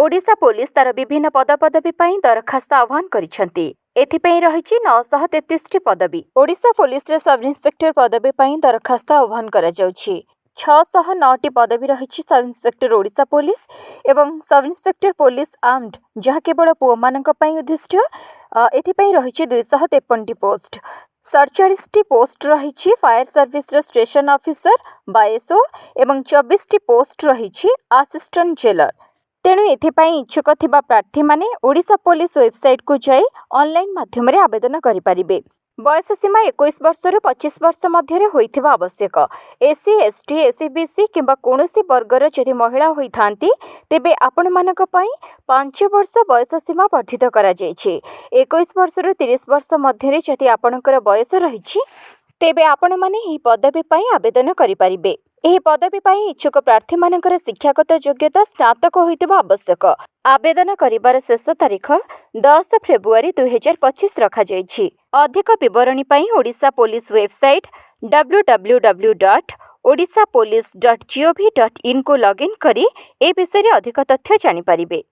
Odisha police तार विभिन्न पदपदवी ପାଇଁ दरखास्त आह्वान କରିଛନ୍ତି। एथिପାଇଁ रहिछि 933 पदवी। ओडिशा पुलिस रे सब इन्स्पेक्टर पदवी ପାଇଁ दरखास्त आह्वान କରାଯାଉଛି। 609ଟି पदवी रहिछि सब इन्स्पेक्टर ओडिशा पुलिस एवं सब इन्स्पेक्टर पुलिस आर्म्ड जहाँ केवल पुओमानଙ୍କ ପାଇଁ उद्दिष्ट। एथिପାଇଁ रहिछि 253ଟି पोस्ट। 47ଟି पोस्ट रहिछि फायर सर्विस रे स्टेशन ऑफिसर बाएसओ एवं 24टी पोस्ट रहिछि असिस्टेंट जेलर। तेणु एथिପାଇଁ इच्छुक थिबा प्रार्थी माने ओडिशा पुलिस वेबसाइट को जाई ऑनलाइन माध्यम रे आवेदन करि परिबे। बयस सीमा 21 वर्ष रु 25 वर्ष मध्य होइथिबा आवश्यक। एससी एसटी एससीबीसी किंबा कोनोसी वर्गर जदि महिला होइथांती तेबे आपण मानक पई 5 वर्ष बयस सीमा वर्धित करा जायछि। 21 वर्ष रु 30 वर्ष मध्य जदि आपणकर बयस रहिछि तेबे आपण माने ही पदवी पई आवेदन करि परिबे। एही पदवी पई इच्छुक प्रार्थी मानकर शिक्षागत योग्यता स्नातक होइतिबा आवश्यक। आवेदन करिबार शेष तारीख 10 फेब्रुआरी 2025 रखा जायछि। अधिक विवरणी पई ओडिशा पुलिस वेबसाइट www.odishapolice.gov.in को लॉगिन करी ए विषय रे अधिक तथ्य जानि परिबे।